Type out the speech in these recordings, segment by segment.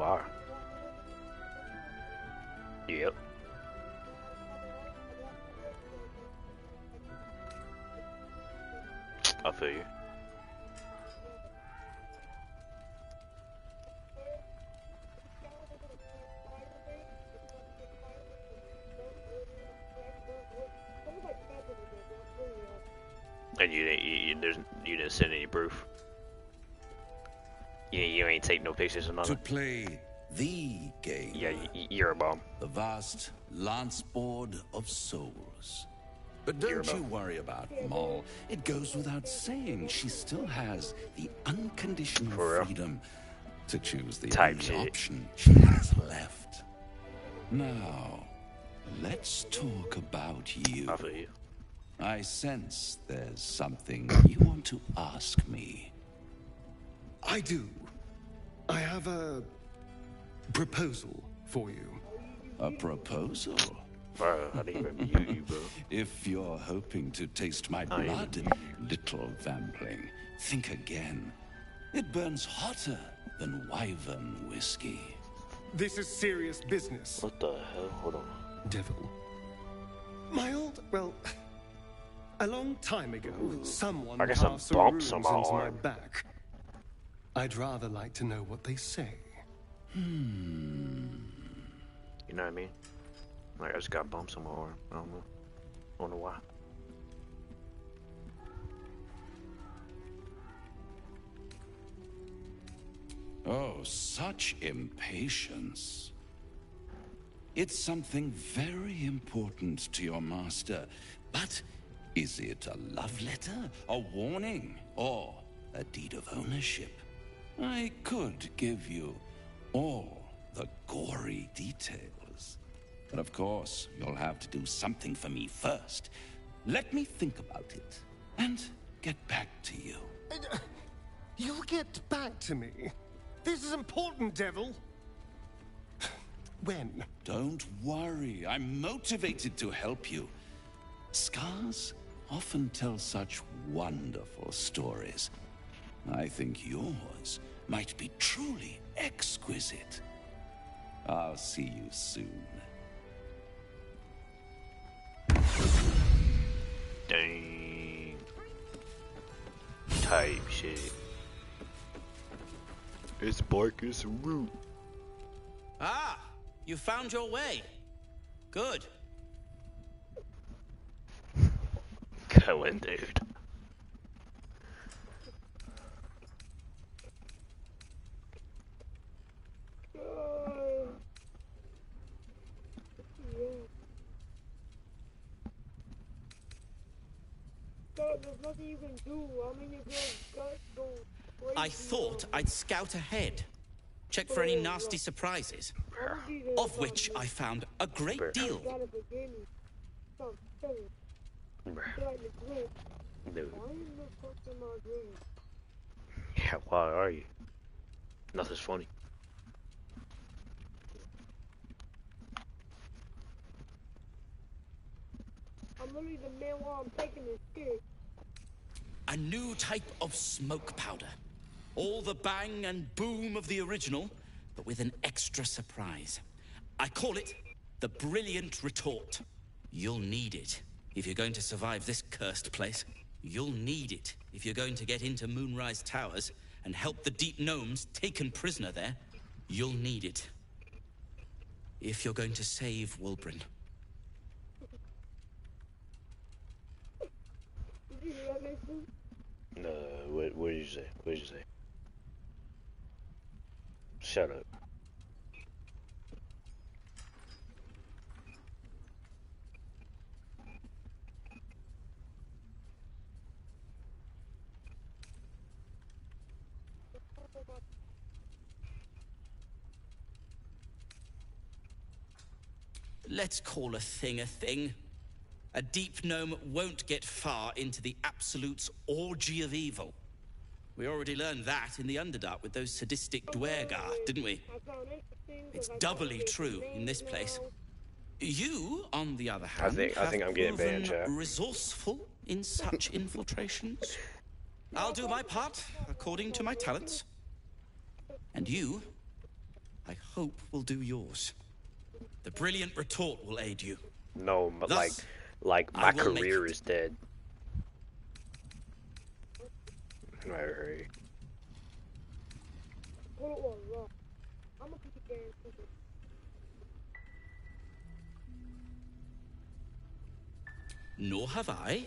are. Yep. I feel you. And you didn't send any proof. You ain't take no pictures or nothing. To play the game. Yeah, you're a bum. The vast lance board of souls. But don't you worry about Moll. It goes without saying she still has the unconditional freedom to choose the only option she has left. Now, let's talk about you. I feel you. I sense there's something you want to ask me. I do. I have a proposal for you. A proposal? Bro, I didn't even mute you, bro. If you're hoping to taste my blood, little vampling, think again. It burns hotter than wyvern whiskey. This is serious business. What the hell? Hold on. Devil. Well, a long time ago, someone cast some runes into my back. I'd rather like to know what they say. You know what I mean? Like, I just got bumps on my arm. I don't know why. Oh, such impatience. It's something very important to your master. But is it a love letter, a warning, or a deed of ownership? I could give you all the gory details. But of course, you'll have to do something for me first. Let me think about it and get back to you. You'll get back to me? This is important, Devil. When? Don't worry. I'm motivated to help you. Scars often tell such wonderful stories. I think yours might be truly exquisite. I'll see you soon. Dang. Type shit. It's bark, it's a root. Ah, you found your way. Good. Going, dude. I thought I'd scout ahead, check for any nasty surprises, of which I found a great deal. Dude. Yeah, why are you? Nothing's funny. I'm literally the man while I'm taking this shit. A new type of smoke powder. All the bang and boom of the original, but with an extra surprise. I call it the Brilliant Retort. You'll need it if you're going to survive this cursed place. You'll need it if you're going to get into Moonrise Towers and help the Deep Gnomes taken prisoner there. You'll need it if you're going to save Wulbren. What did you say? What did you say? Shut up. Let's call a thing a thing. A deep gnome won't get far into the Absolute's orgy of evil. We already learned that in the Underdark with those sadistic Dwergar, didn't we? It's doubly true in this place. You, on the other hand, I think I'm getting banned, chat. Resourceful in such infiltrations. I'll do my part according to my talents. And you, I hope will do yours. The brilliant retort will aid you. No, but Thus, like my career is dead. Right. Nor have I.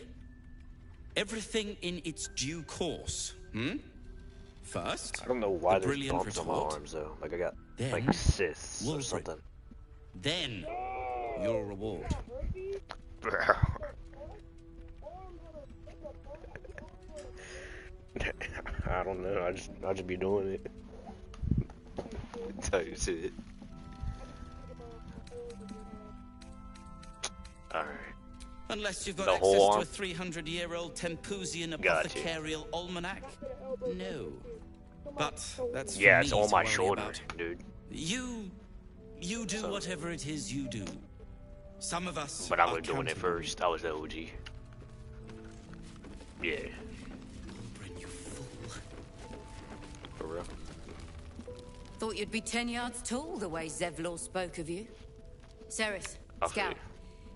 Everything in its due course. First, I don't know why the there's brilliant bumps on my retort. arms though. Like I got Then, like cysts or Wolverine. something. Then, your reward. I don't know. I just be doing it. Tell you shit. All right. Unless you've got The access whole to arm? a 300-year-old Tempusian Gotcha. apothecarial almanac? No. But that's for Yeah, me it's on to my worry shoulder, about. dude. You do whatever it is you do. Some of us But I are was doing it counting on first. I was the OG. Yeah. you. Bryn, you fool. For real. Thought you'd be 10 yards tall the way Zevlor spoke of you. Ceres, I feel Scout.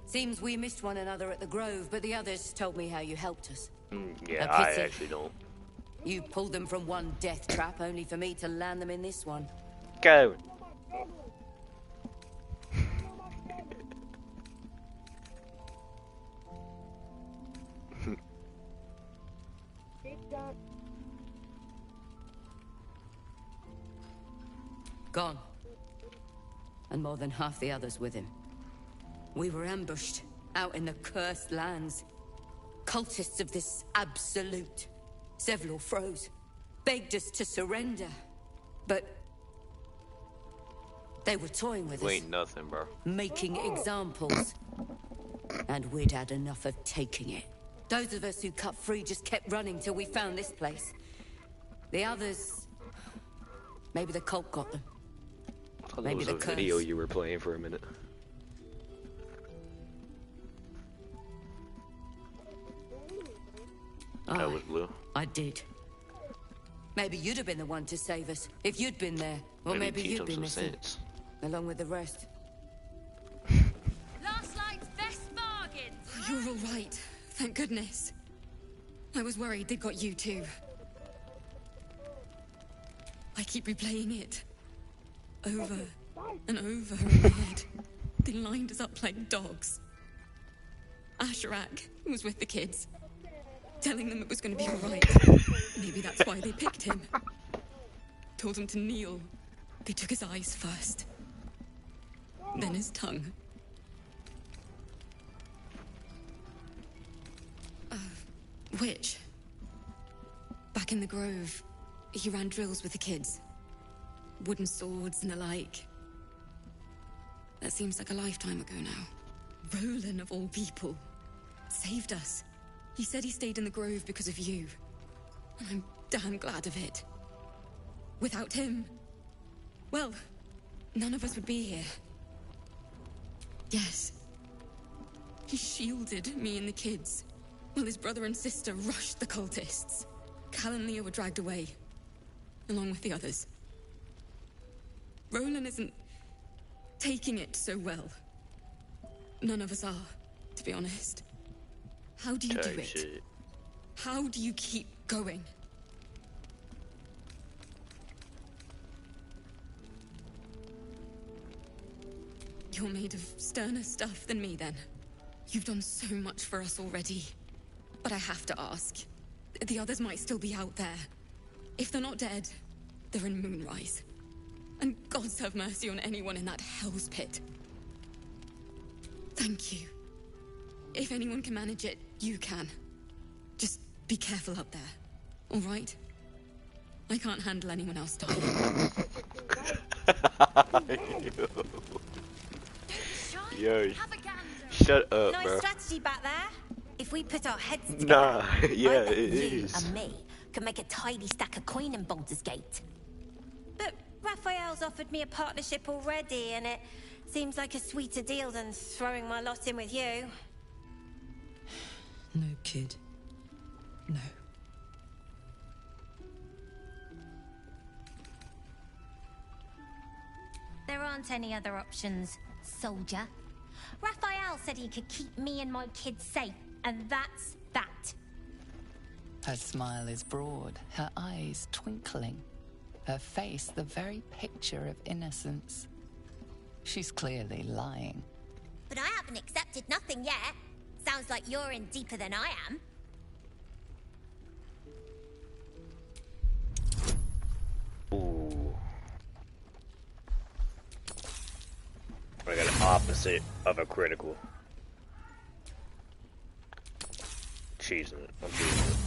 Seems we missed one another at the Grove, but the others told me how you helped us. Yeah, A I pity. actually don't. You pulled them from one death trap, only for me to land them in this one. Go. Gone. And more than half the others with him. We were ambushed, out in the cursed lands. Cultists of this absolute. Zevlor froze, begged us to surrender. But they were toying with You us, ain't nothing, bro. making examples. And we'd had enough of taking it. Those of us who cut free just kept running till we found this place. The others... maybe the cult got them. I thought Maybe that was the a video curse. you were playing for a minute. That was blue. I did. Maybe you'd have been the one to save us, if you'd been there. Or maybe teach you'd him be some missing, sense. along with the rest. Last night's best bargains. You're all right. Thank goodness. I was worried they got you too. I keep replaying it. Over and over in my head. They lined us up like dogs. Asherak was with the kids, telling them it was going to be all right. Maybe that's why they picked him. Told him to kneel. They took his eyes first. Then his tongue. Witch. Back in the Grove, he ran drills with the kids. Wooden swords and the like. That seems like a lifetime ago now. Roland, of all people, saved us. He said he stayed in the Grove because of you. And I'm damn glad of it. Without him, well, none of us would be here. Yes. He shielded me and the kids, while his brother and sister rushed the cultists. Cal and Leah were dragged away, along with the others. Roland isn't taking it so well. None of us are, to be honest. How do you do it? Shit. How do you keep going? You're made of sterner stuff than me, then. You've done so much for us already. But I have to ask. The others might still be out there. If they're not dead, they're in Moonrise. And gods have mercy on anyone in that hell's pit. Thank you. If anyone can manage it, you can. Just be careful up there, all right? I can't handle anyone else dying. Yo, Have a gander. shut up, Nice bro. strategy back there. If we put our heads together, Nah, yeah, I bet it you is. and me could make a tidy stack of coin in Baldur's Gate. But Raphael's offered me a partnership already, and it seems like a sweeter deal than throwing my lot in with you. No, kid. No. there aren't any other options, soldier. Raphael said he could keep me and my kids safe, and that's that. Her smile is broad, her eyes twinkling, her face the very picture of innocence. She's clearly lying. But I haven't accepted nothing yet. Sounds like you're in deeper than I am. Ooh. I got an opposite of a critical. Cheesing it. I'm cheesing it.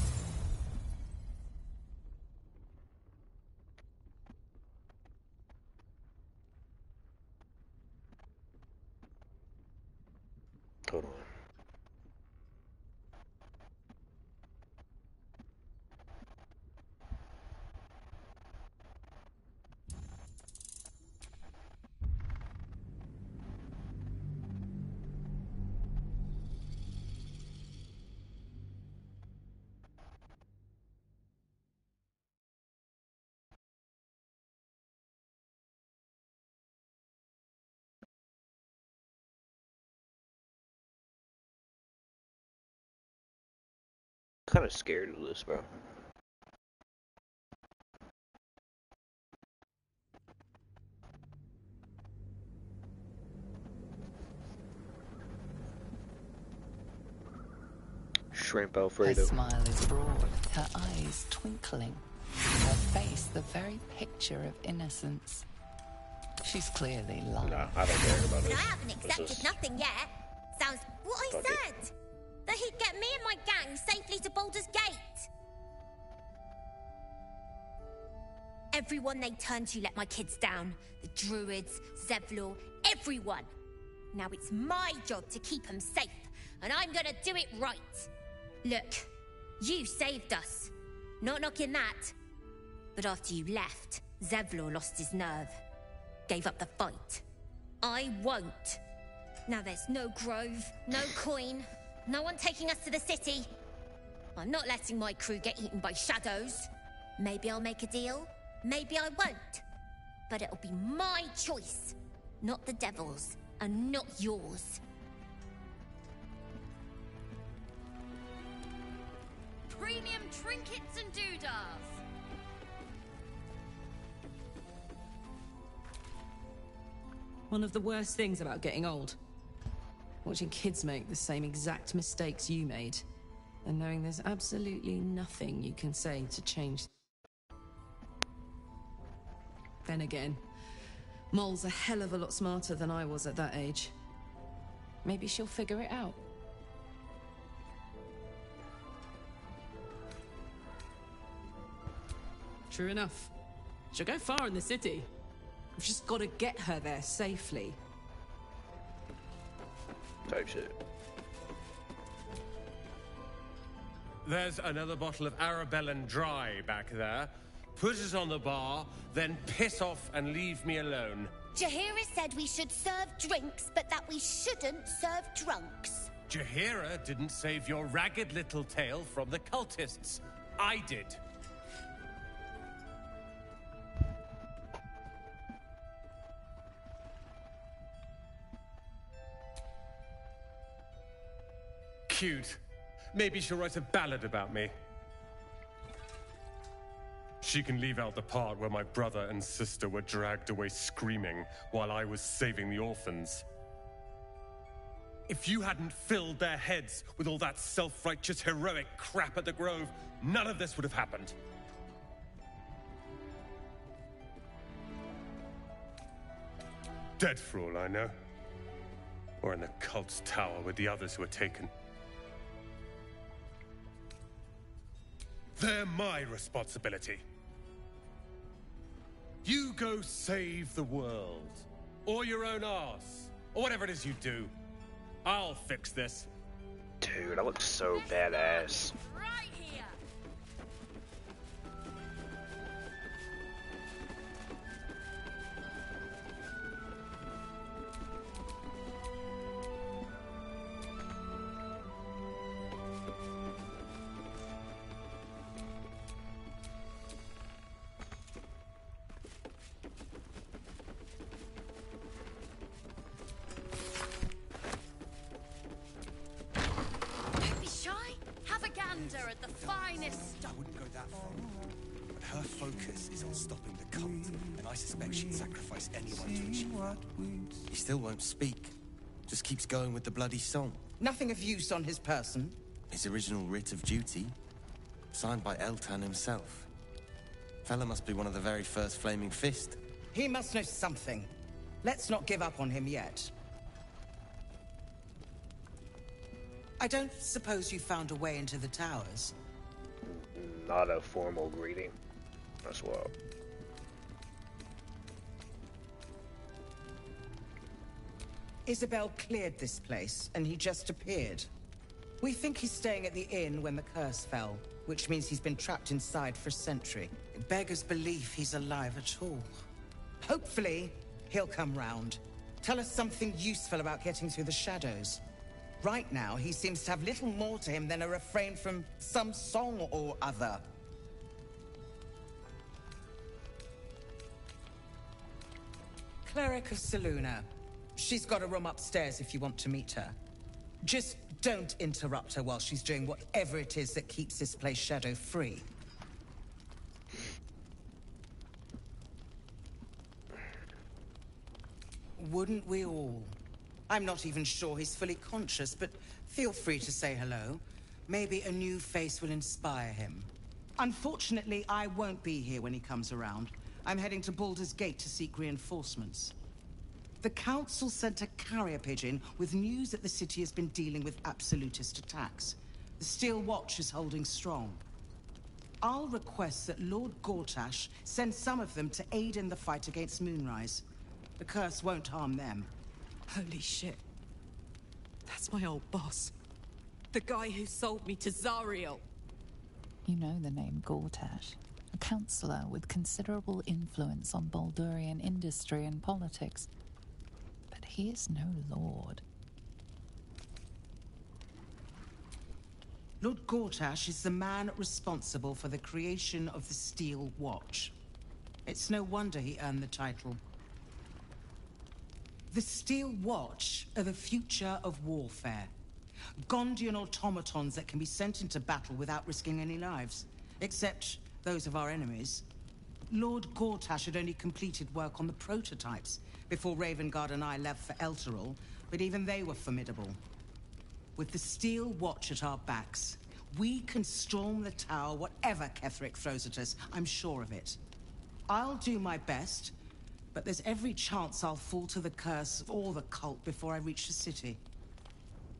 Hold on. Kind of scared of this, bro. Shrimp Alfredo. Her smile is broad, her eyes twinkling, her face the very picture of innocence. She's clearly lying. Nah, I don't care about But this. I haven't accepted nothing yet. Sounds what I said. That he'd get me and my gang safely to Baldur's Gate. Everyone they turned to let my kids down. The druids, Zevlor, everyone. Now it's my job to keep them safe, and I'm gonna do it right. Look, you saved us. Not knocking that. But after you left, Zevlor lost his nerve. Gave up the fight. I won't. Now there's no grove, no coin, no one taking us to the city. I'm not letting my crew get eaten by shadows. Maybe I'll make a deal, maybe I won't. But it'll be my choice, not the devil's, and not yours. Premium trinkets and doodahs. One of the worst things about getting old. Watching kids make the same exact mistakes you made. And knowing there's absolutely nothing you can say to change. Then again, Mol's a hell of a lot smarter than I was at that age. Maybe she'll figure it out. True enough. She'll go far in the city. We've just got to get her there safely. Type shit. There's another bottle of Arabellan Dry back there. Put it on the bar, then piss off and leave me alone. Jaheira said we should serve drinks, but that we shouldn't serve drunks. Jaheira didn't save your ragged little tail from the cultists. I did. Cute. Maybe she'll write a ballad about me. She can leave out the part where my brother and sister were dragged away screaming while I was saving the orphans. If you hadn't filled their heads with all that self-righteous heroic crap at the Grove, none of this would have happened. Dead for all I know. Or in the cult's tower with the others who were taken. They're my responsibility. You go save the world. Or your own arse. Or whatever it is you do. I'll fix this. Dude, I look so badass. Right here. wonder at the finest stock. I wouldn't go that far. But her focus is on stopping the cult, and I suspect she'd sacrifice anyone to achieve that. He still won't speak. Just keeps going with the bloody song. Nothing of use on his person. His original writ of duty, signed by Eltan himself. Fella must be one of the very first Flaming Fist. He must know something. Let's not give up on him yet. I don't suppose you found a way into the towers? Not a formal greeting. That's wild. Isabel cleared this place, and he just appeared. We think he's staying at the inn when the curse fell, which means he's been trapped inside for a century. It beggars belief he's alive at all. Hopefully, he'll come round. Tell us something useful about getting through the shadows. Right now, he seems to have little more to him than a refrain from some song or other. Cleric of Saluna. She's got a room upstairs if you want to meet her. Just don't interrupt her while she's doing whatever it is that keeps this place shadow-free. Wouldn't we all? I'm not even sure he's fully conscious, but feel free to say hello. Maybe a new face will inspire him. Unfortunately, I won't be here when he comes around. I'm heading to Baldur's Gate to seek reinforcements. The Council sent a carrier pigeon with news that the city has been dealing with absolutist attacks. The Steel Watch is holding strong. I'll request that Lord Gortash send some of them to aid in the fight against Moonrise. The curse won't harm them. Holy shit. That's my old boss. The guy who sold me to Zariel. You know the name Gortash, a councillor with considerable influence on Baldurian industry and politics. But he is no lord. Lord Gortash is the man responsible for the creation of the Steel Watch. It's no wonder he earned the title. The Steel Watch are the future of warfare. Gondian automatons that can be sent into battle without risking any lives. Except those of our enemies. Lord Gortash had only completed work on the prototypes before Ravengard and I left for Elturel, but even they were formidable. With the Steel Watch at our backs, we can storm the tower whatever Ketheric throws at us. I'm sure of it. I'll do my best, but there's every chance I'll fall to the curse or the cult before I reach the city.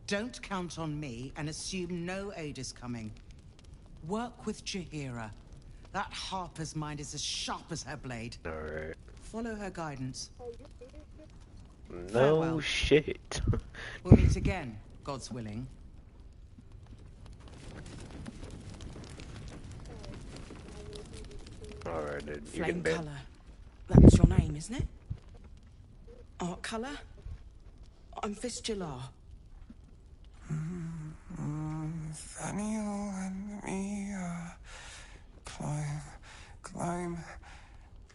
Don't count on me and assume no aid is coming. Work with Jaheira. That Harper's mind is as sharp as her blade. Alright. Follow her guidance. No Farewell. shit. We'll meet again, God's willing. Alright, dude. You Flame can bet. colour. That's your name, isn't it? Art colour? I'm Fistula. Nathaniel and me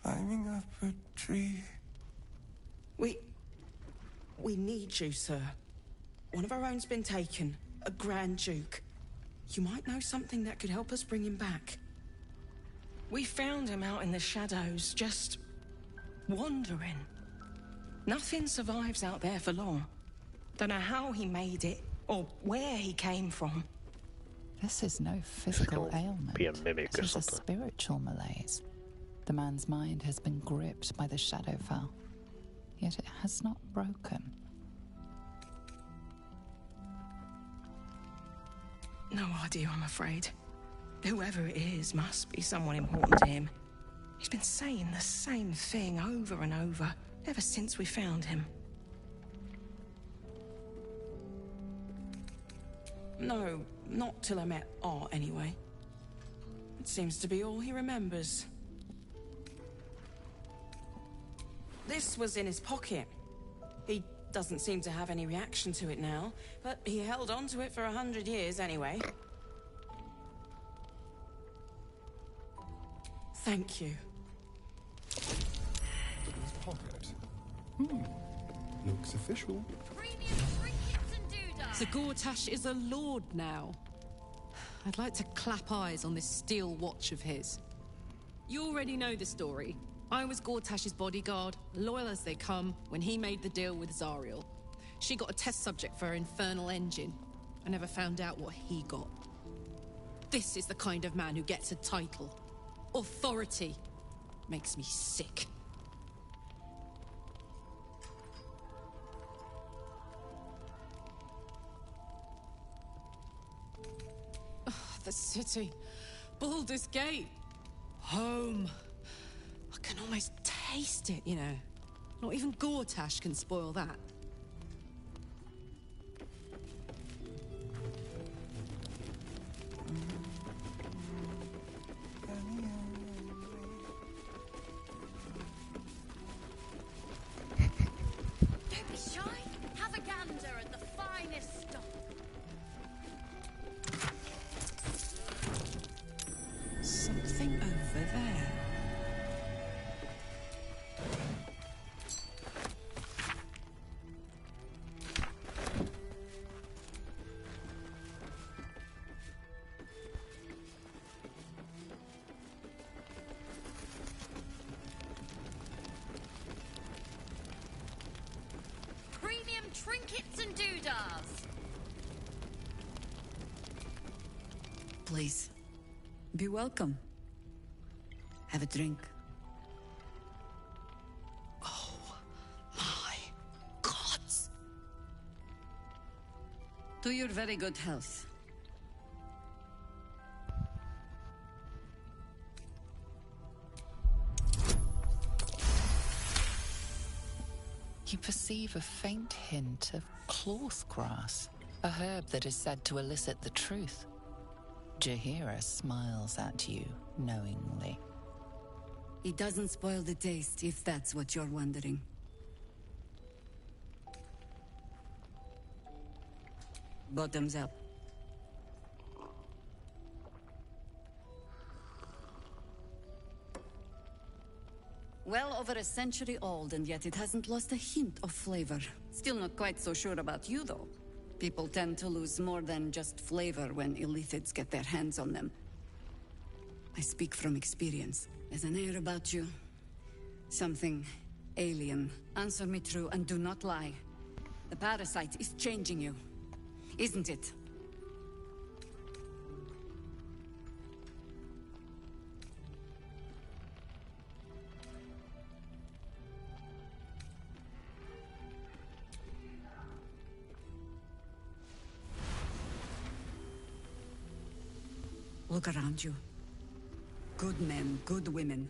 climbing up a tree. We need you, sir. One of our own's been taken, a Grand Duke. You might know something that could help us bring him back. We found him out in the shadows, just wandering. Nothing survives out there for long. Don't know how he made it, or where he came from. This is no physical ailment. Be a mimic It or is a something. spiritual malaise. The man's mind has been gripped by the Shadowfell, yet it has not broken. No idea, I'm afraid. Whoever it is must be someone important to him. He's been saying the same thing over and over, ever since we found him. No, not till I met Art, anyway. It seems to be all he remembers. This was in his pocket. He doesn't seem to have any reaction to it now, but he held on to it for 100 years anyway. Thank you. His pocket. Looks official. Premium trinkets and doodahs. So Gortash is a lord now. I'd like to clap eyes on this steel watch of his. You already know the story. I was Gortash's bodyguard, loyal as they come, when he made the deal with Zariel. She got a test subject for her infernal engine. I never found out what he got. This is the kind of man who gets a title. Authority. Makes me sick. The city. Baldur's Gate. Home. I can almost taste it, you know. Not even Gortash can spoil that. Don't be shy. Have a gander at the finest stock. Something over there. Premium trinkets and doodahs. Please, be welcome. Have a drink. Oh, my gods. To your very good health. You perceive a faint hint of cloth grass, a herb that is said to elicit the truth. Jaheira smiles at you knowingly. It doesn't spoil the taste, if that's what you're wondering. Bottoms up. Well over a century old, and yet it hasn't lost a hint of flavor. Still not quite so sure about you, though. People tend to lose more than just flavor when illithids get their hands on them. I speak from experience. There's an air about you. Something alien. Answer me true and do not lie. The parasite is changing you, isn't it? Look around you. Good men, good women.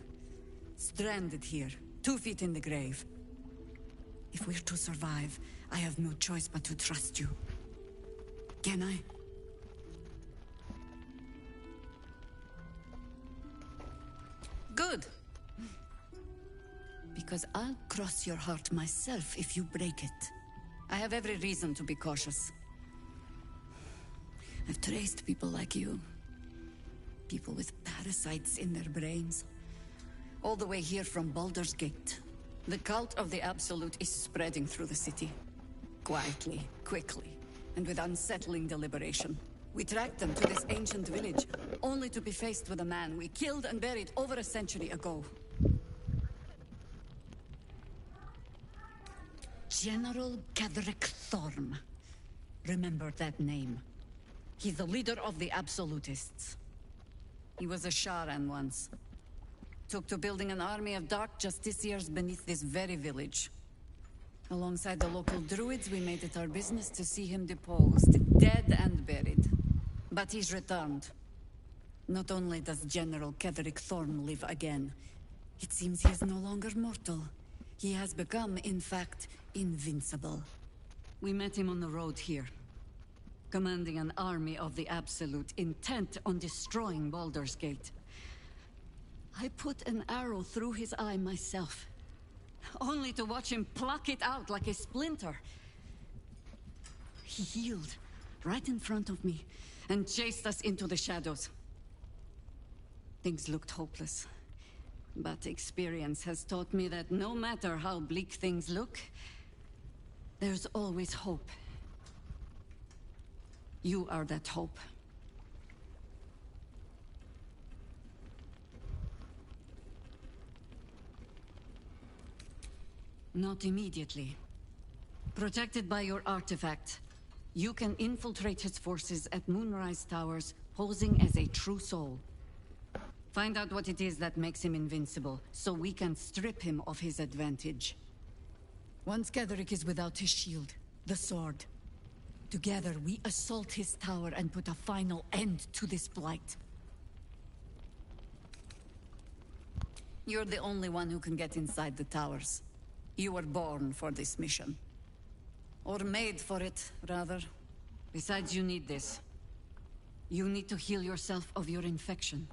Stranded here, 2 feet in the grave. If we're to survive, I have no choice but to trust you. Can I? Good. Because I'll cross your heart myself if you break it. I have every reason to be cautious. I've traced people like you. People with parasites in their brains. All the way here from Baldur's Gate. The cult of the Absolute is spreading through the city. Quietly, quickly, and with unsettling deliberation. We tracked them to this ancient village, only to be faced with a man we killed and buried over a century ago. General Ketheric Thorm. Remember that name. He's the leader of the Absolutists. He was a Sharan once. Took to building an army of dark justiciars beneath this very village. Alongside the local druids, we made it our business to see him deposed, dead and buried. But he's returned. Not only does General Ketheric Thorm live again, it seems he is no longer mortal. He has become, in fact, invincible. We met him on the road here, commanding an army of the Absolute, intent on destroying Baldur's Gate. I put an arrow through his eye myself, only to watch him pluck it out like a splinter. He healed right in front of me and chased us into the shadows. Things looked hopeless, but experience has taught me that no matter how bleak things look, there's always hope. You are that hope. Not immediately. Protected by your artifact, you can infiltrate his forces at Moonrise Towers, posing as a true soul. Find out what it is that makes him invincible, so we can strip him of his advantage. Once Ketheric is without his shield, the sword, together we assault his tower and put a final end to this blight. You're the only one who can get inside the towers. You were born for this mission. Or made for it, rather. Besides, you need this. You need to heal yourself of your infection.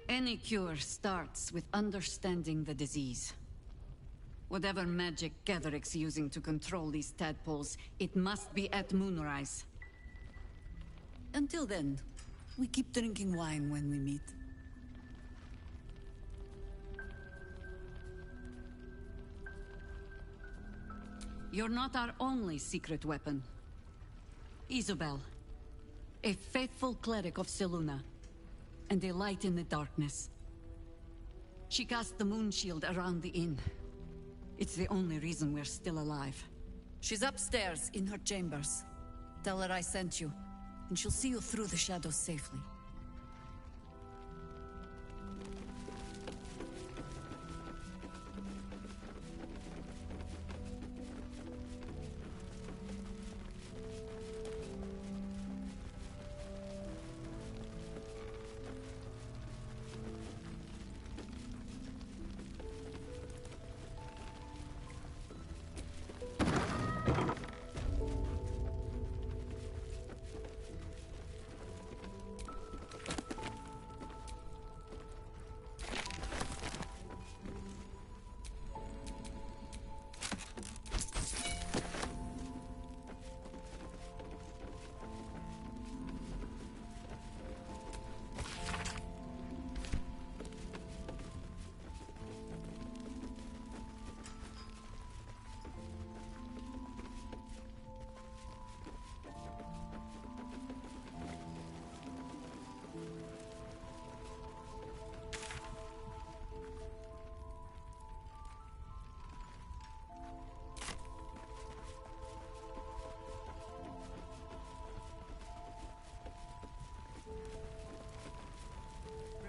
Any cure starts with understanding the disease. Whatever magic Ketheric's using to control these tadpoles, it must be at Moonrise. Until then, we keep drinking wine when we meet. You're not our only secret weapon. Isabel, a faithful cleric of Selûne, and a light in the darkness. She cast the moon shield around the inn. It's the only reason we're still alive. She's upstairs in her chambers. Tell her I sent you, and she'll see you through the shadows safely.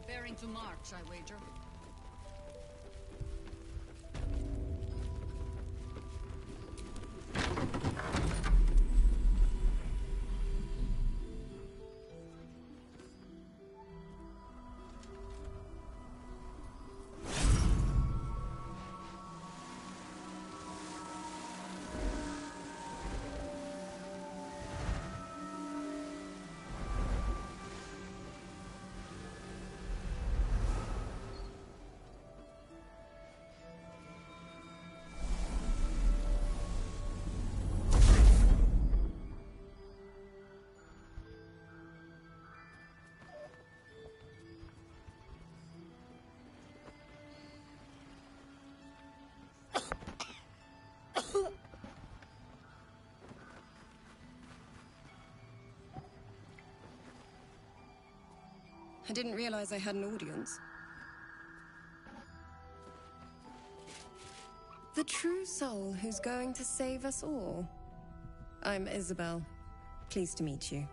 Preparing to march, I wager. I didn't realize I had an audience. The true soul who's going to save us all. I'm Isabel. Pleased to meet you.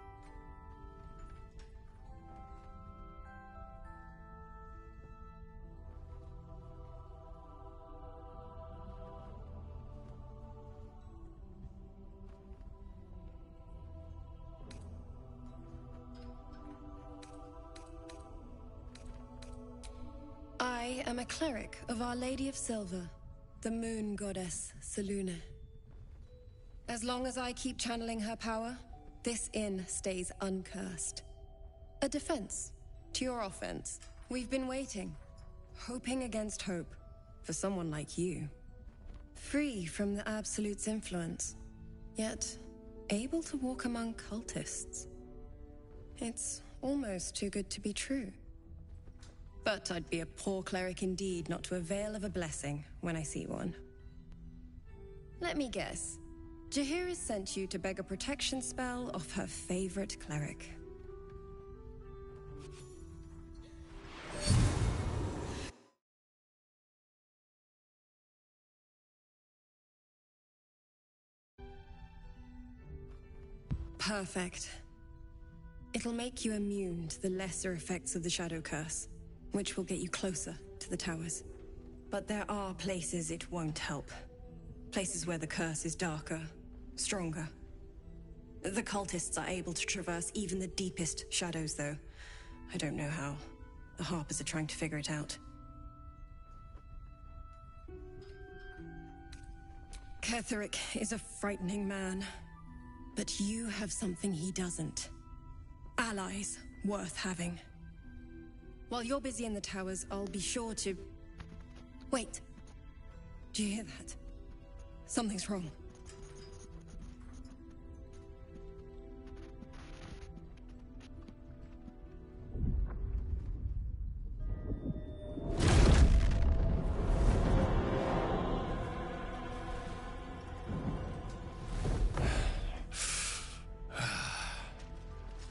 I am a cleric of Our Lady of Silver, the moon goddess Selûne. As long as I keep channeling her power, this inn stays uncursed. A defense to your offense. We've been waiting, hoping against hope, for someone like you. Free from the Absolute's influence, yet able to walk among cultists. It's almost too good to be true. But I'd be a poor cleric indeed not to avail of a blessing when I see one. Let me guess. Jaheira sent you to beg a protection spell off her favorite cleric. Perfect. It'll make you immune to the lesser effects of the Shadow Curse, which will get you closer to the towers. But there are places it won't help. Places where the curse is darker, stronger. The cultists are able to traverse even the deepest shadows, though. I don't know how. The Harpers are trying to figure it out. Ketherick is a frightening man. But you have something he doesn't. Allies worth having. While you're busy in the towers, I'll be sure to... Wait. Do you hear that? Something's wrong.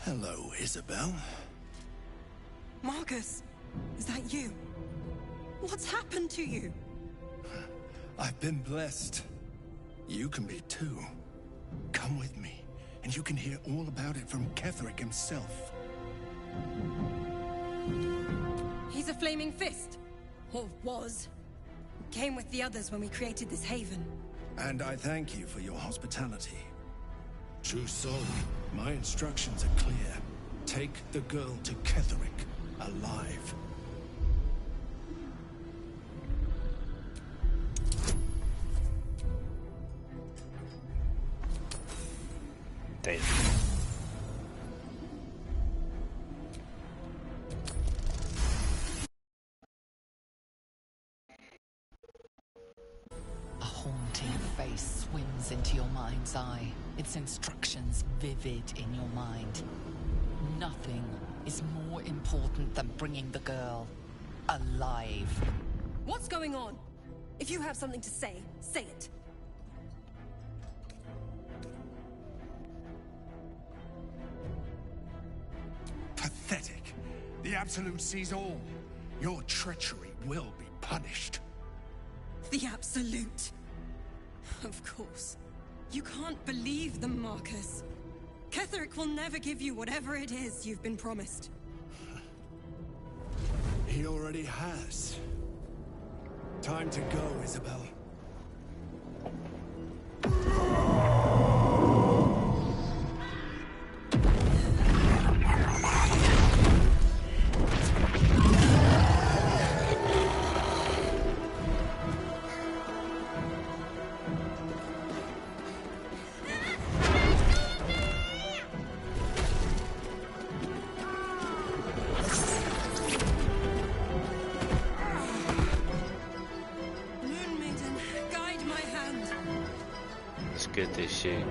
Hello, Isabel. Marcus, is that you? What's happened to you? I've been blessed. You can be too. Come with me, and you can hear all about it from Ketherick himself. He's a flaming fist. Or was. Came with the others when we created this haven. And I thank you for your hospitality. True Soul, my instructions are clear. Take the girl to Ketherick, alive. Damn. A haunting face swims into your mind's eye, its instructions vivid in your mind. Nothing is more important than bringing the girl alive. What's going on? If you have something to say, say it. Pathetic. The Absolute sees all. Your treachery will be punished. The Absolute. Of course. You can't believe them, Marcus. Ketherick will never give you whatever it is you've been promised. He already has. Time to go, Isabel. Get this shit.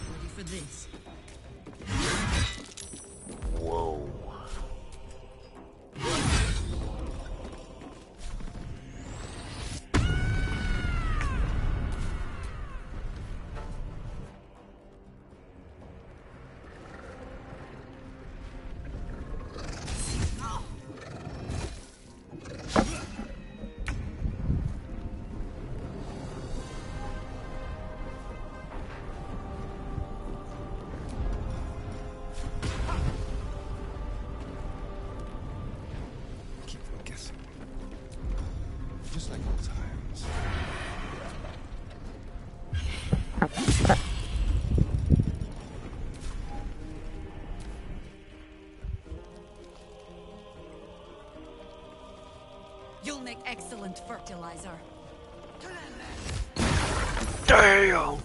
Ready for this? Whoa. Just like old times. You'll make excellent fertilizer. Damn!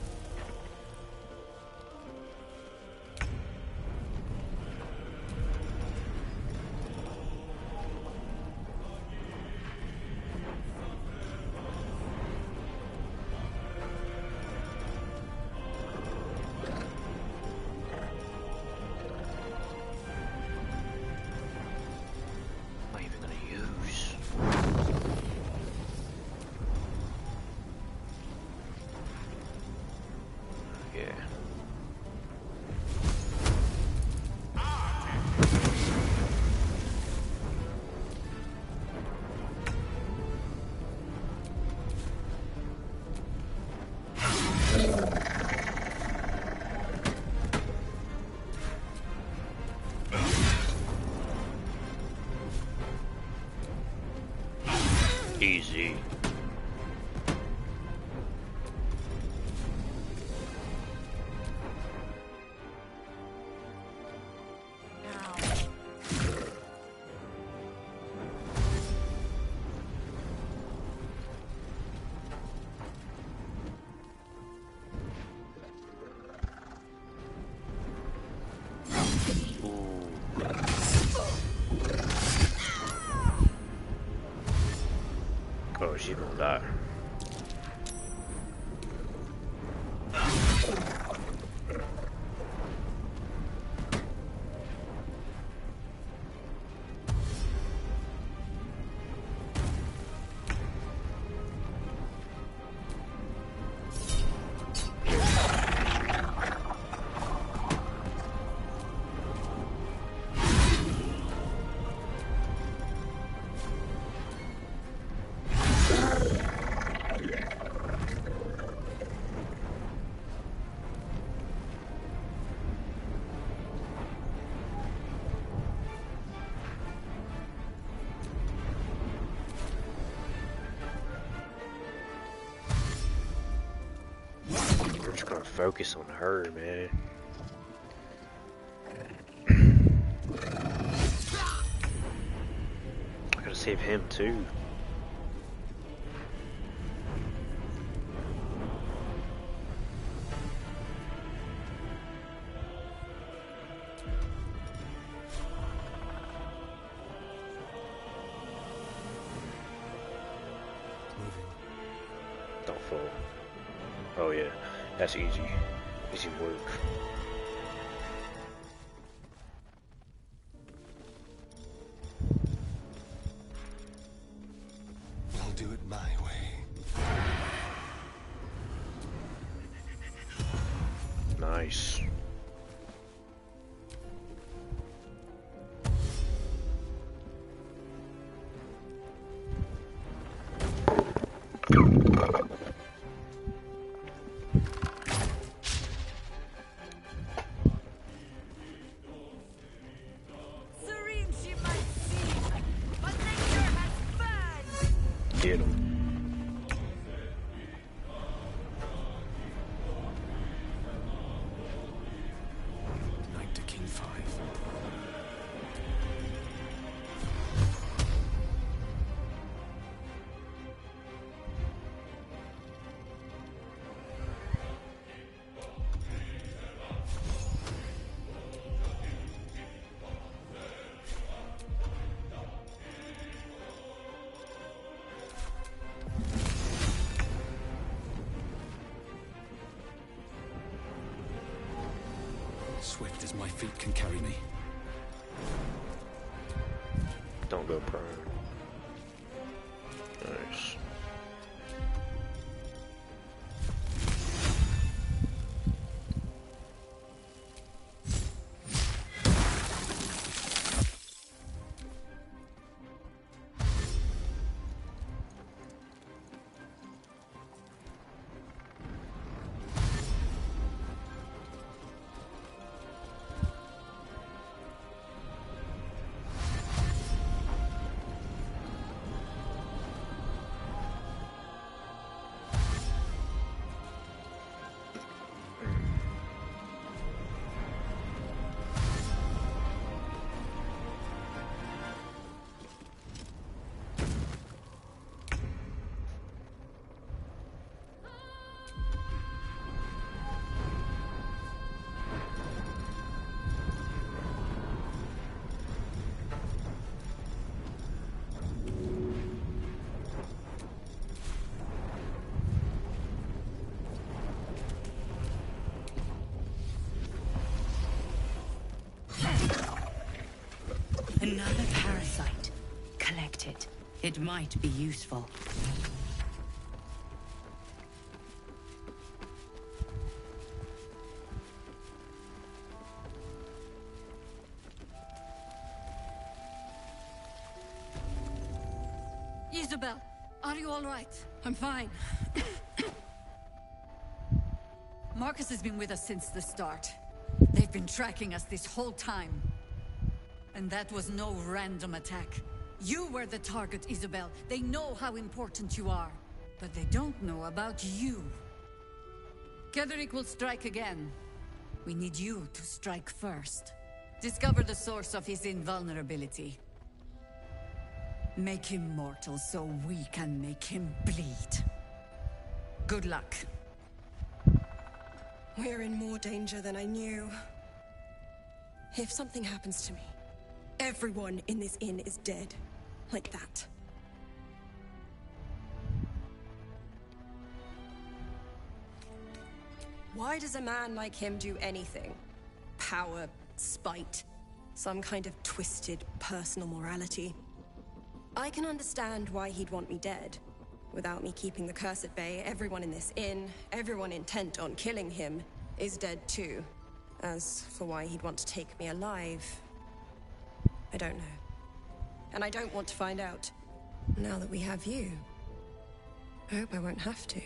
she's gonna die. Focus on her, man. I gotta save him too. Don't fall. Oh yeah. That's easy. Easy work. I'll do it my way. Nice. Get him. Knight to King 5. Swift as my feet can carry me. Don't go prone. Nice. Another parasite. Collect it. It might be useful. Isabel, are you all right? I'm fine. Marcus has been with us since the start. They've been tracking us this whole time. And that was no random attack. You were the target, Isabel. They know how important you are. But they don't know about you. Ketherick will strike again. We need you to strike first. Discover the source of his invulnerability. Make him mortal so we can make him bleed. Good luck. We're in more danger than I knew. If something happens to me, everyone in this inn is dead. Like that. Why does a man like him do anything? Power, spite, some kind of twisted personal morality. I can understand why he'd want me dead. Without me keeping the curse at bay, everyone in this inn, everyone intent on killing him, is dead too. As for why he'd want to take me alive, I don't know. And I don't want to find out. Now that we have you, I hope I won't have to.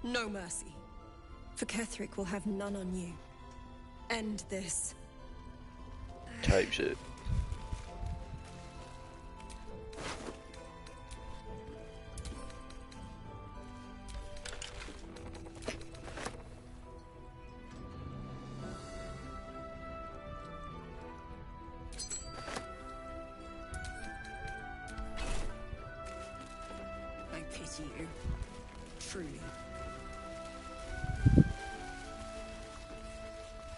No mercy. For Ketherick will have none on you. End this. Type shit. I pity you. Truly.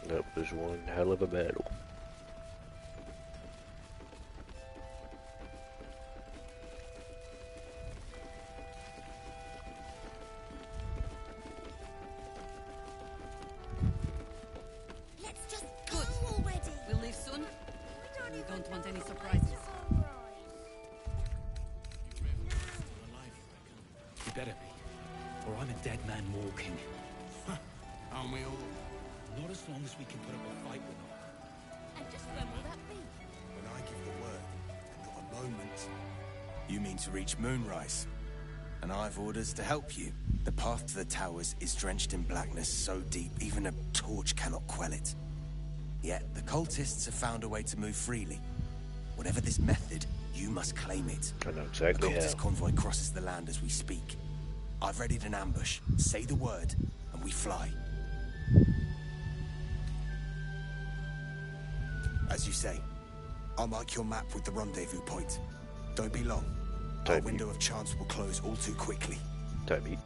That was one hell of a battle. Let's just go already. We'll leave soon. We don't want any surprises. You better be, or I'm a dead man walking. Aren't we all? Not as long as we can put up a fight with them. And just when will that be? When I give the word, not a moment. You mean to reach Moonrise? And I've orders to help you. The path to the towers is drenched in blackness so deep even a torch cannot quell it. Yet the cultists have found a way to move freely. Whatever this method, you must claim it. I know exactly A cultist how. convoy crosses the land as we speak. I've readied an ambush. Say the word, and we fly. As you say, I'll mark your map with the rendezvous point. Don't be long. Our window of chance will close all too quickly. Type beat.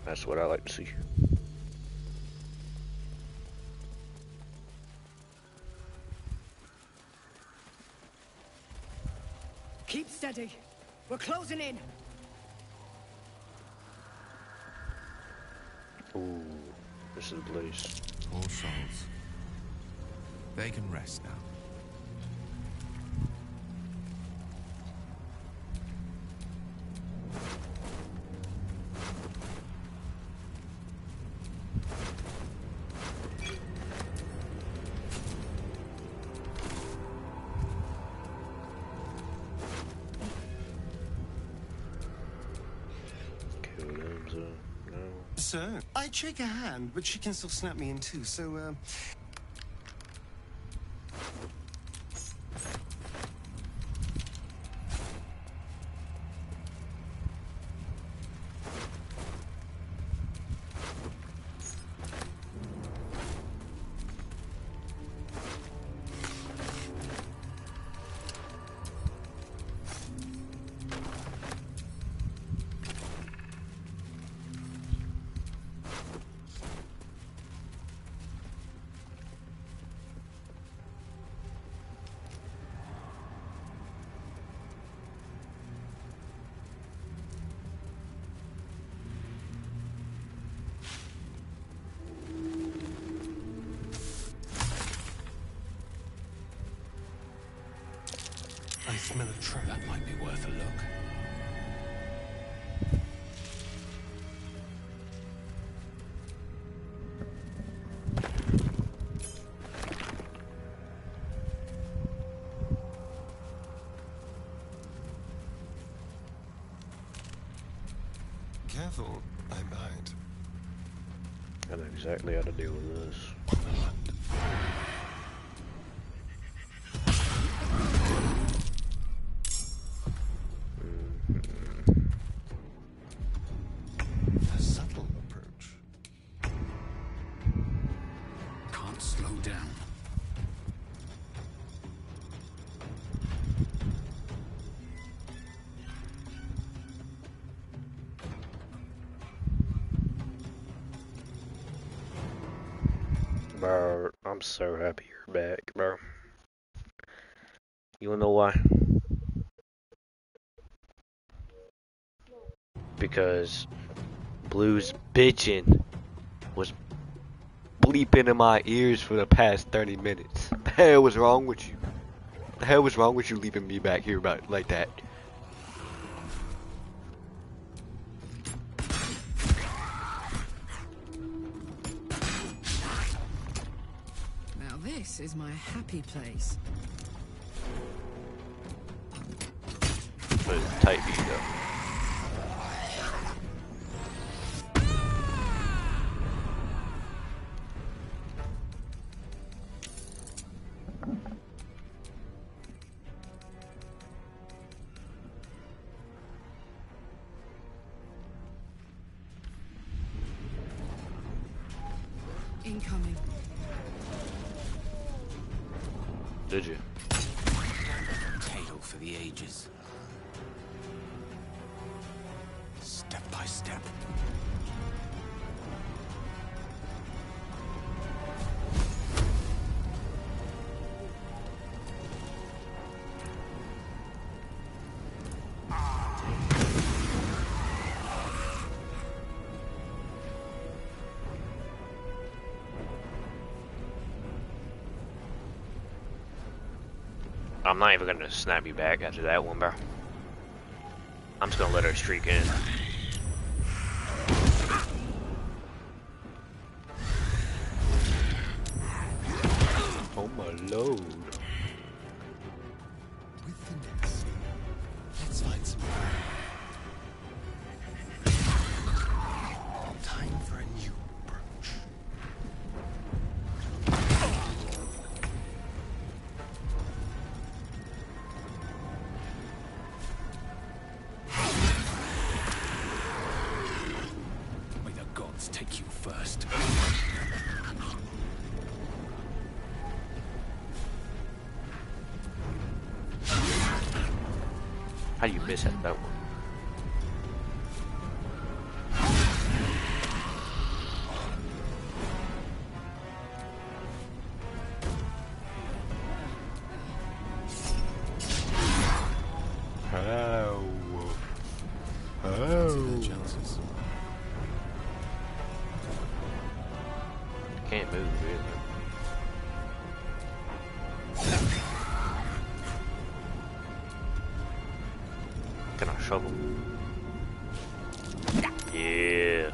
That's what I like to see. Keep steady. We're closing in. Ooh, this is the place. Poor souls. They can rest now. So, I'd shake her hand, but she can still snap me in two, so, I smell a trap. That might be worth a look. Careful, I might. I know exactly how to deal with this. A subtle approach. Can't slow down. Bro, I'm so happy you're back, bro. You wanna know why? because Blue's bitching was bleeping in my ears for the past 30 minutes. The hell was wrong with you? The hell was wrong with you leaving me back here like that? Now this is my happy place. But it's tight beat though. Incoming. Did you? Tale for the ages. Step by step. I'm not even gonna snap you back after that one, bro. I'm just gonna let her streak in. Oh my lord. With finesse. Let's find some. Time for a new approach. May the gods take you first. How do you miss that one? How? Chances. Can't move really. Can I shovel? Yeah.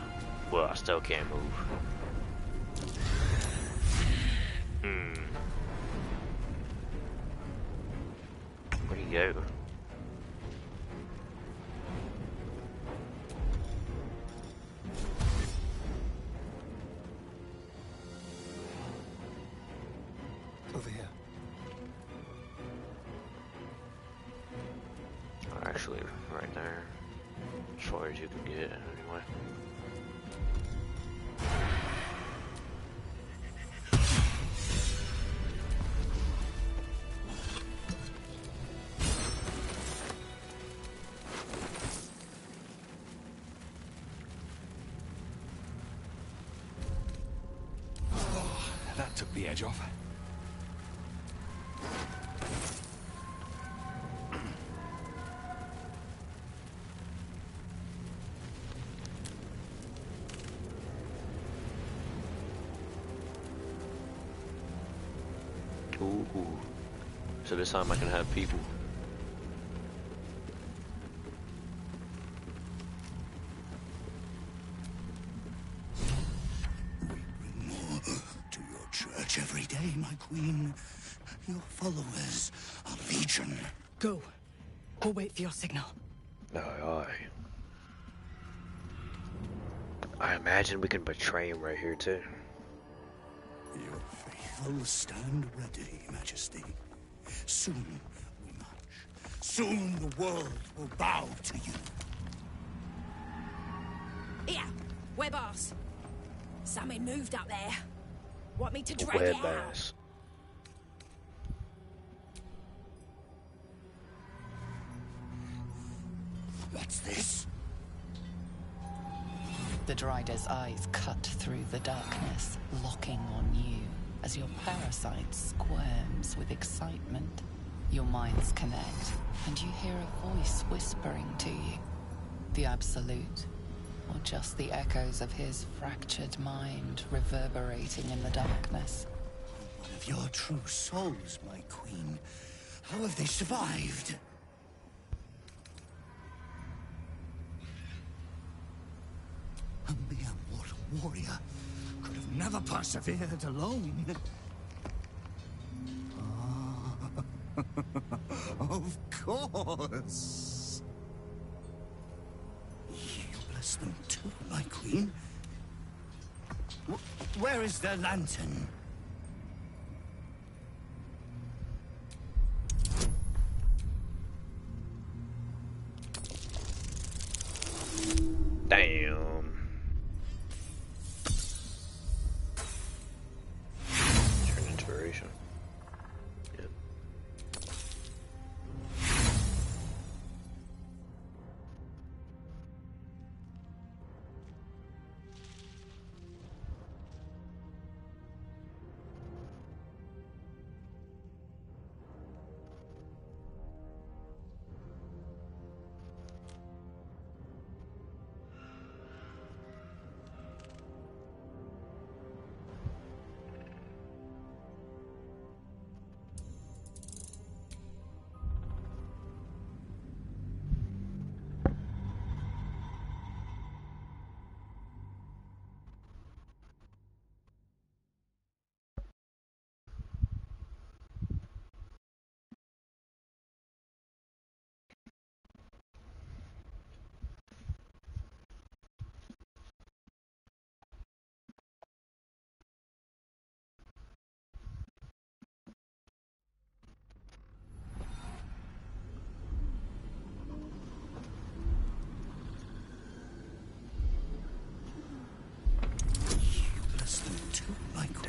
Well, I still can't move. Where'd he go? Over here. Actually, right there. As far as you can get, anyway. That took the edge off. Ooh. So this time I can have people. To your church every day, my queen. Your followers are legion. Go. We'll wait for your signal. Aye, aye. I imagine we can betray him right here too. Your faithful stand ready, Majesty. Soon we march. Soon the world will bow to you. Here, web ass. Something moved up there. Want me to drag it Web out? ass. What's this? The Drider's eyes cut through the darkness, locking on you as your parasite squirms with excitement. Your minds connect, and you hear a voice whispering to you. The Absolute, or just the echoes of his fractured mind reverberating in the darkness? One of your true souls, my queen. How have they survived? A mere mortal warrior could have never persevered alone. Of course. You bless them too, my queen. Where is their lantern? Damn. Turn inspiration. Yep.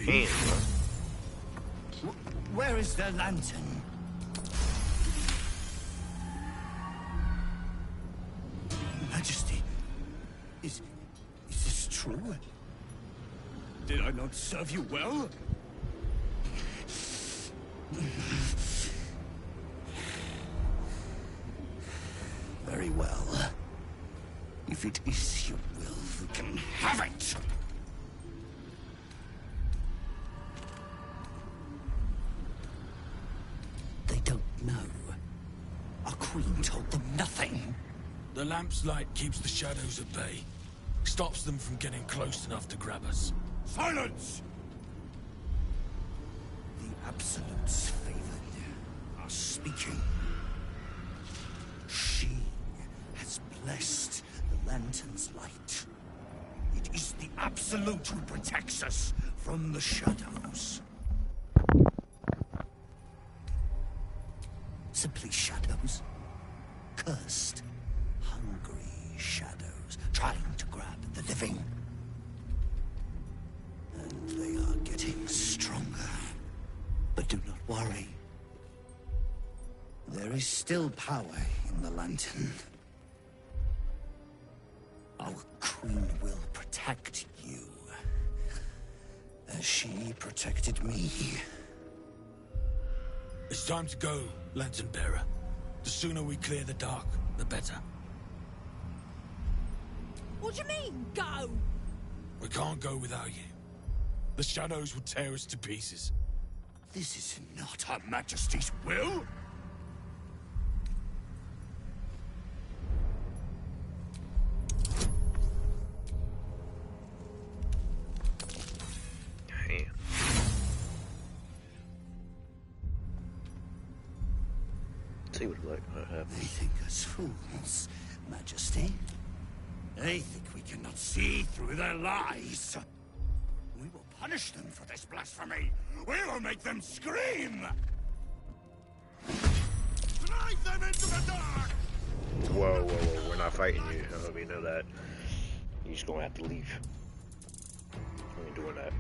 Damn, bro. Where is their lantern? Majesty, is this true? Did I not serve you well? Very well. If it is your will, we can have it! They don't know. Our queen told them nothing. The lamp's light keeps the shadows at bay. Stops them from getting close enough to grab us. Silence! The Absolute's favored are speaking. She has blessed the lantern's light. It is the Absolute who protects us from the shadows. Simply shadows. Cursed, hungry shadows trying to grab the living. And they are getting stronger. But do not worry. There is still power in the lantern. Our queen will protect you. As she protected me. It's time to go, Lantern Bearer. The sooner we clear the dark, the better. What do you mean, go? We can't go without you. The shadows would tear us to pieces. This is not Her Majesty's will. Damn. See what happens. They think us fools, Majesty. They think we cannot see through their lies. We will punish them for this blasphemy. We will make them scream. Drive them into the dark. Whoa, whoa, whoa. We're not fighting you. I hope you know that. You're just gonna have to leave. We ain't doing that.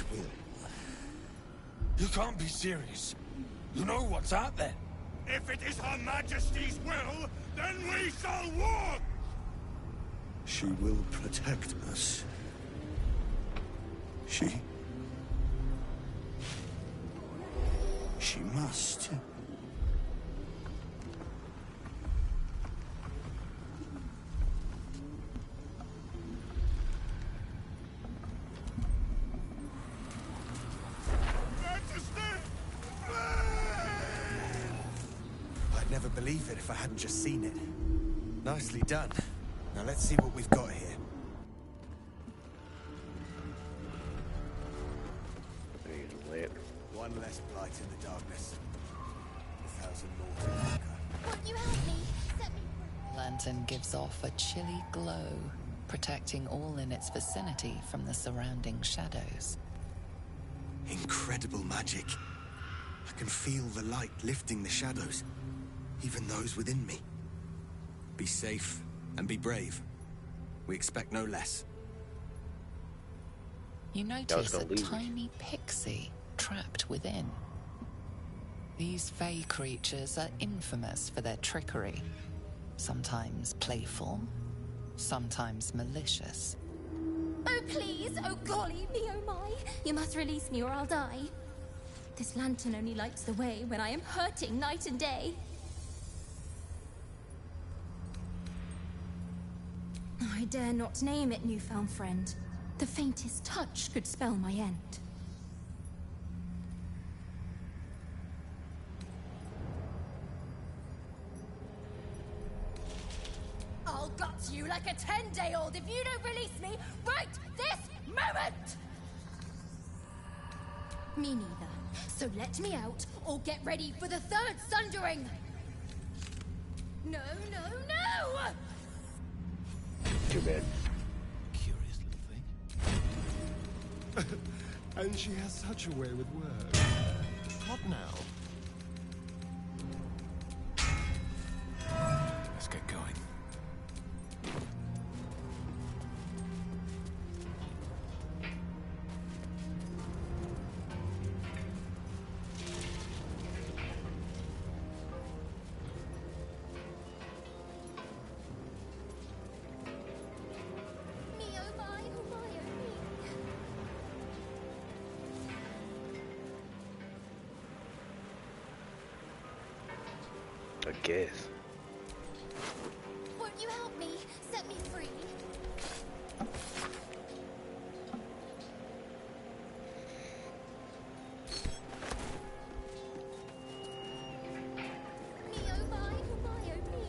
Majesty's will. You can't be serious. You know what's out there. If it is Her Majesty's will, then we shall walk! She will protect us. She must. I'd never believe it if I hadn't just seen it. Nicely done. Now let's see what we've got here. One less blight in the darkness. 1,000 more to conquer. Won't you help me? Set me Lantern gives off a chilly glow, protecting all in its vicinity from the surrounding shadows. Incredible magic. I can feel the light lifting the shadows, even those within me. Be safe and be brave. We expect no less. You notice a tiny pixie trapped within. These fey creatures are infamous for their trickery. Sometimes playful, sometimes malicious. Oh, please! Oh, golly me, oh my! You must release me or I'll die. This lantern only lights the way when I am hurting night and day. I dare not name it, newfound friend. The faintest touch could spell my end. I'll gut you like a 10-day-old if you don't release me right this moment! Me neither. So let me out, or get ready for the third sundering! No, no, no! Too bad. Curious little thing. And she has such a way with words. What now? Let's get going. Me, oh my, oh my, oh me. I guess. Won't you help me? Set me free. Me, oh my, oh my, oh me.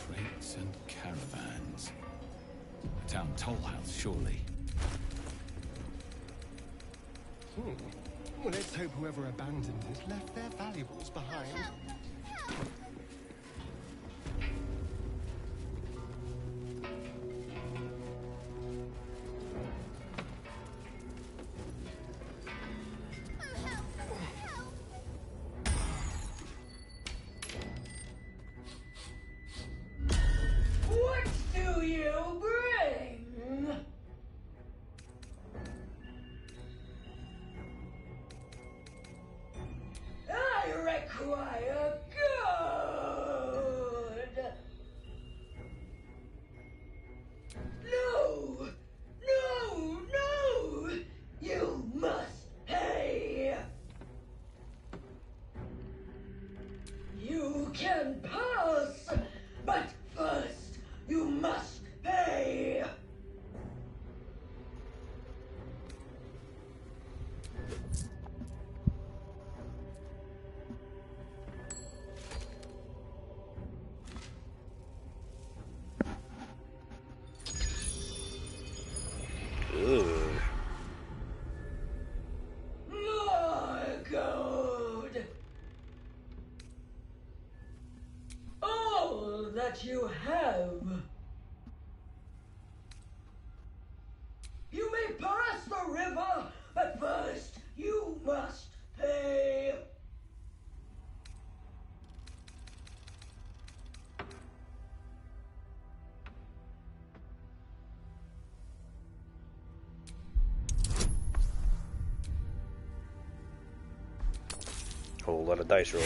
Crates and caravans. A town toll house, surely. Well, let's hope whoever abandoned it left their valuables behind. What do you bring? I require good. No, no, no! You must pay. You can pass, but first you must pay. Ugh. More gold. All that you have. You may pass the river, but first you must pay. Whole lot of dice rolls.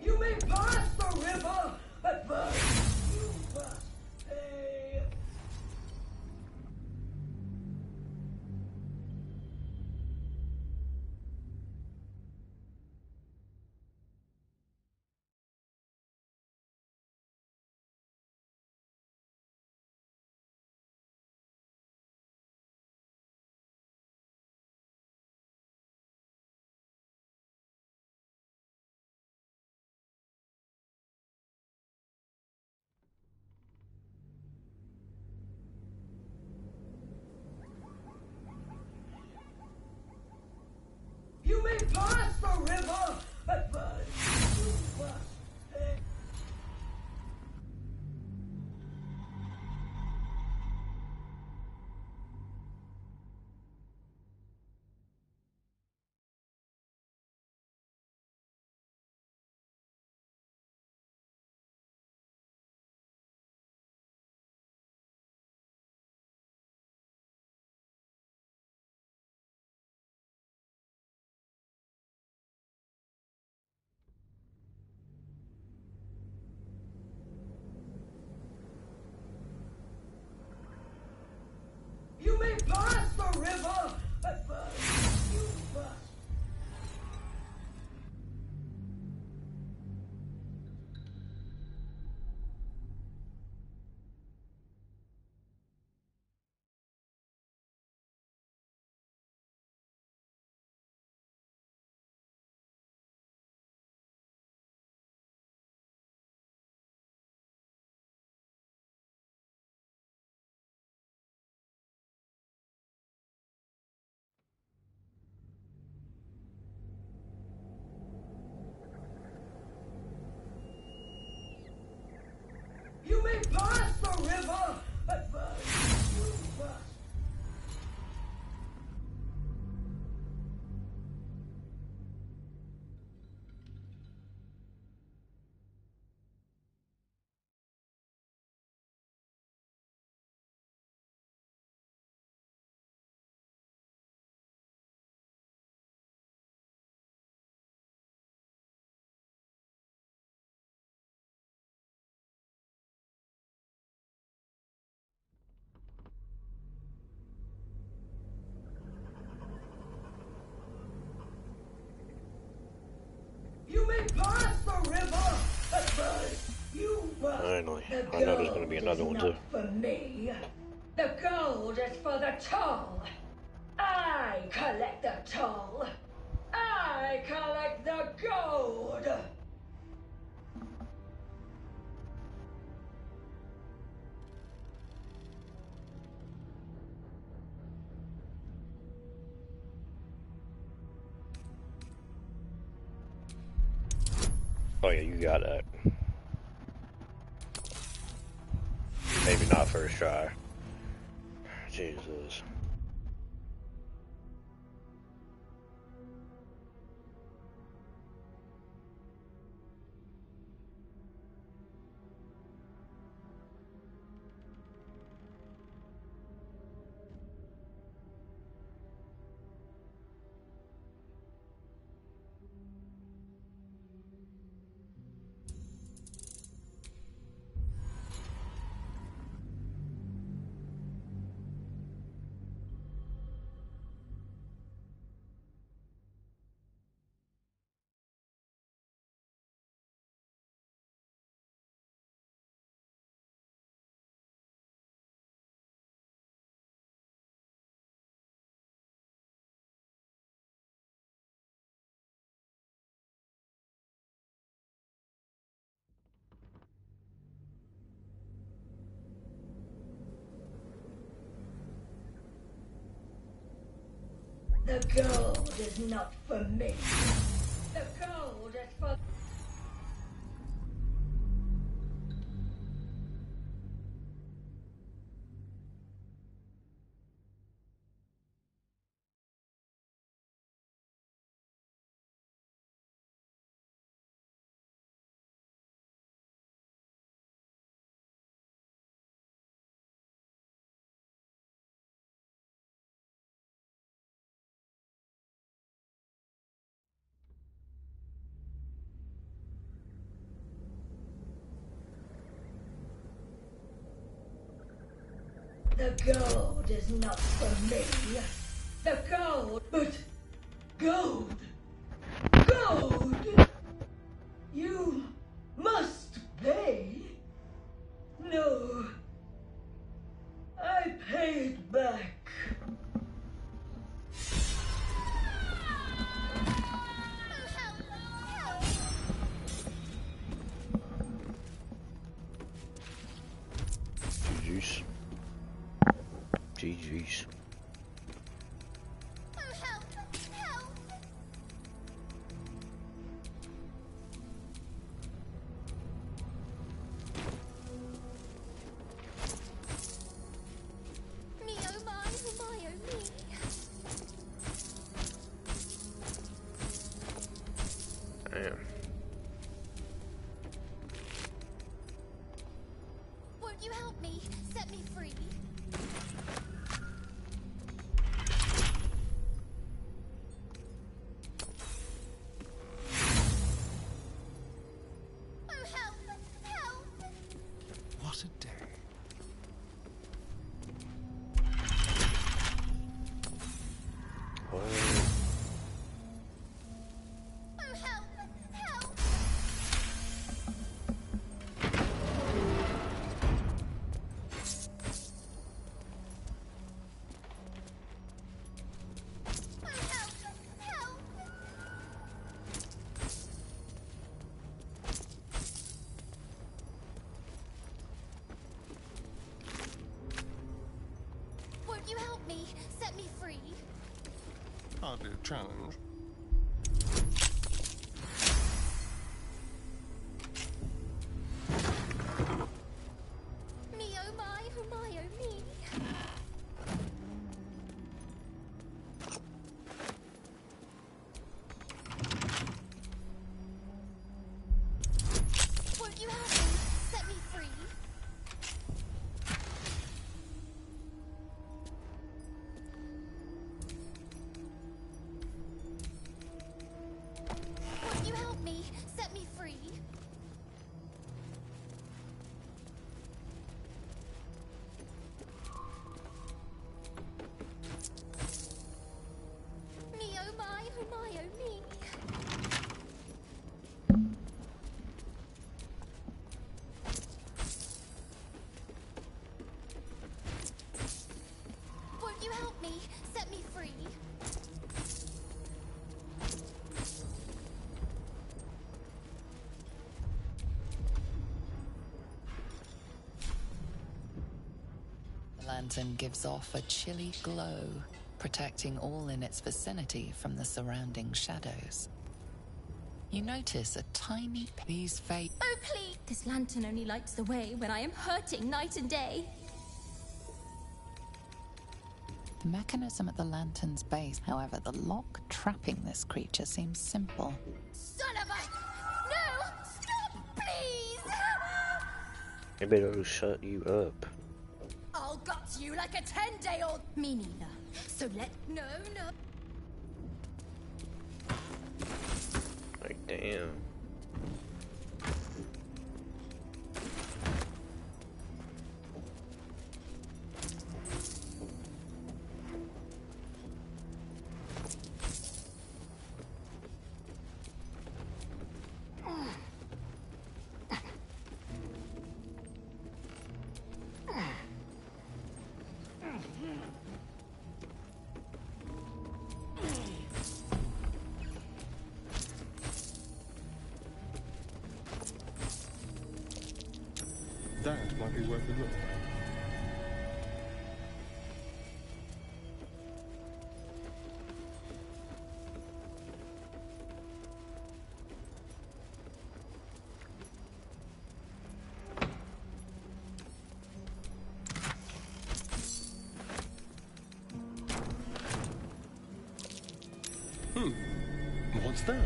You may pass the river, but first you must pay. You may pass the river, but first you must pay. You may pass the river, but first you must. You may pass the river, but first you must. You may pass the river, but first you must. Finally. I know there's gonna be another one too. For me, the gold is for the toll. I collect the toll. I collect the gold. Oh yeah, you got that. Maybe not first try. Jesus. The gold is not for me. The gold is for... The gold is not for me. The gold, but gold, gold. You must pay. No, I paid back. GG's. GG's. Me oh my oh me. Damn. Won't you help me? Set me free. Oh help! Help! What a day. What? Oh help! Help! Oh help! Help! Won't you help me? Set me free. Hardly a challenge. Me oh my oh me. Won't you help me? Set me free. Won't you help me? Set me free. Me oh my me. Won't you help me? Set me free. The lantern gives off a chilly glow, protecting all in its vicinity from the surrounding shadows. You notice a tiny piece fade. Oh please! This lantern only lights the way when I am hurting night and day. The mechanism at the lantern's base, however, the lock trapping this creature seems simple. Son of a... No! Stop, please! Maybe it'll shut you up. I'll gut you like a 10-day-old... Me neither. So let... No, no. Like, damn. That might be worth a look. What's that?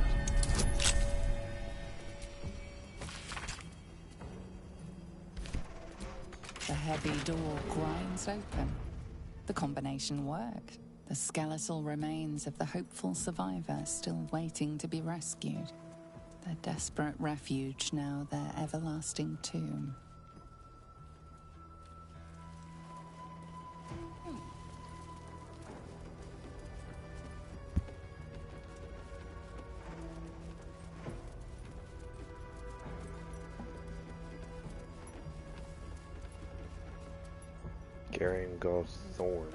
The heavy door grinds open. The combination worked. The skeletal remains of the hopeful survivor still waiting to be rescued. Their desperate refuge now their everlasting tomb. Carrying Ghost Thorn.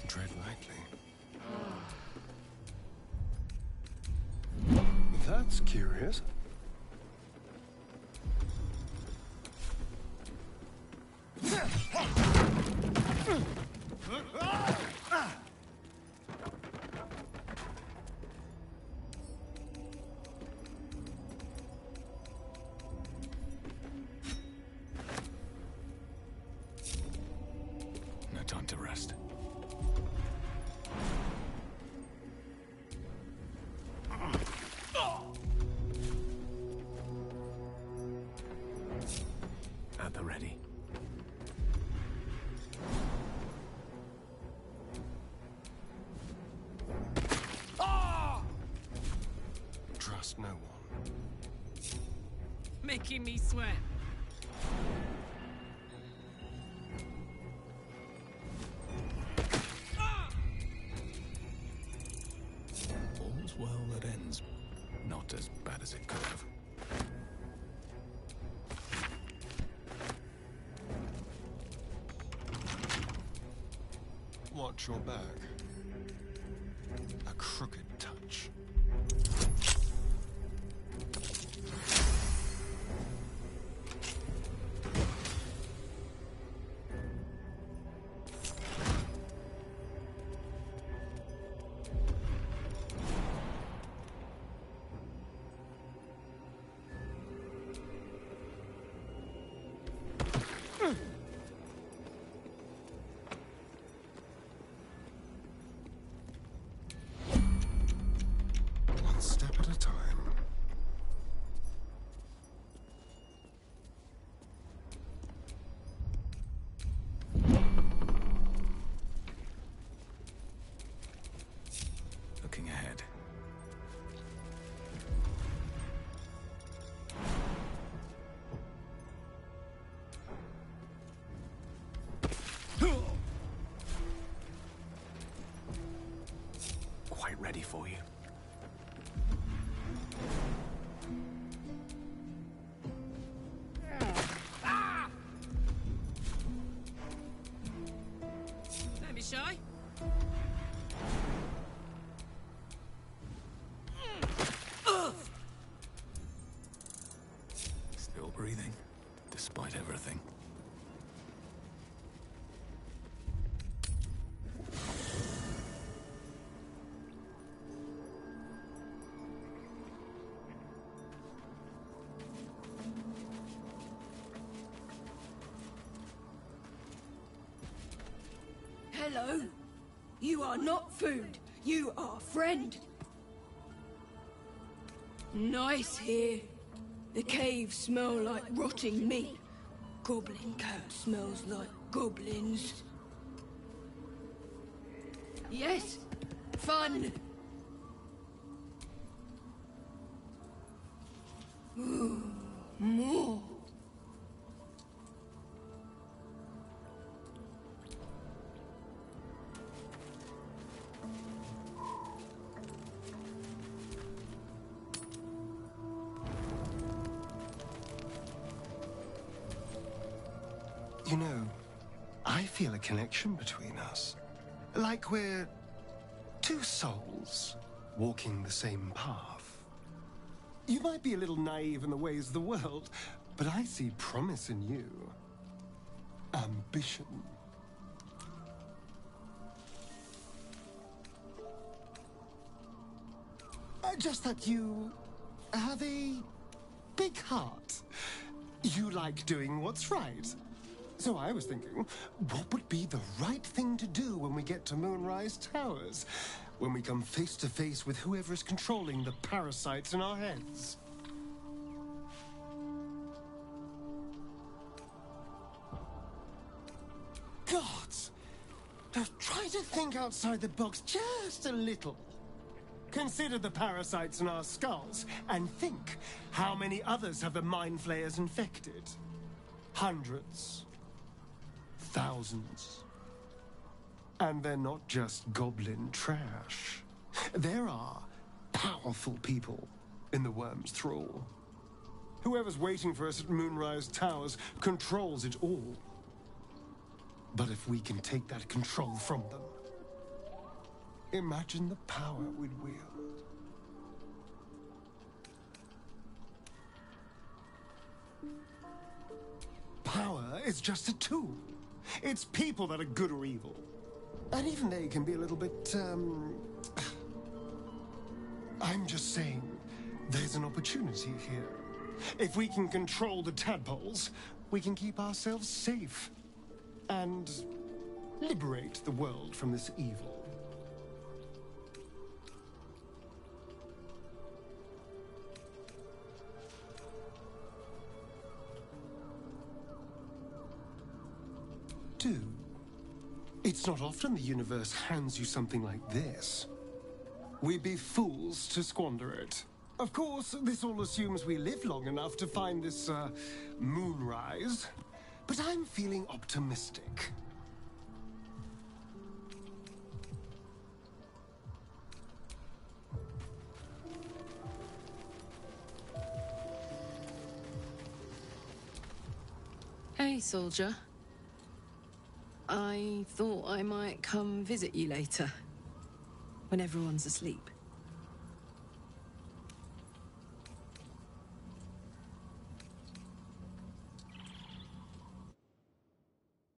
Tread lightly. That's curious. No time to rest. At the ready. Trust no one. Making me sweat. All's well that ends. Not as bad as it could have. Watch your back. A crooked touch. One step at a time. Looking ahead. Quite ready for you. Don't be shy. Still breathing, despite everything. Hello. You are not food. You are friend. Nice here. The caves smell like rotting meat. Goblin coat smells like goblins. Yes, fun. Ooh, more. You know, I feel a connection between us. Like we're two souls walking the same path. You might be a little naive in the ways of the world, but I see promise in you. Ambition. Just that you have a big heart. You like doing what's right. So I was thinking, what would be the right thing to do when we get to Moonrise Towers? When we come face to face with whoever is controlling the parasites in our heads? Gods! Now try to think outside the box just a little. Consider the parasites in our skulls, and think how many others have the mind flayers infected. Hundreds. Thousands. And they're not just goblin trash. There are powerful people in the worm's thrall. Whoever's waiting for us at Moonrise Towers controls it all. But if we can take that control from them, imagine the power we'd wield. Power is just a tool. It's people that are good or evil. And even they can be a little bit, I'm just saying, there's an opportunity here. If we can control the tadpoles, we can keep ourselves safe. And liberate the world from this evil. Dude, it's not often the universe hands you something like this. We'd be fools to squander it. Of course, this all assumes we live long enough to find this, moonrise. But I'm feeling optimistic. Hey, soldier. I thought I might come visit you later, when everyone's asleep.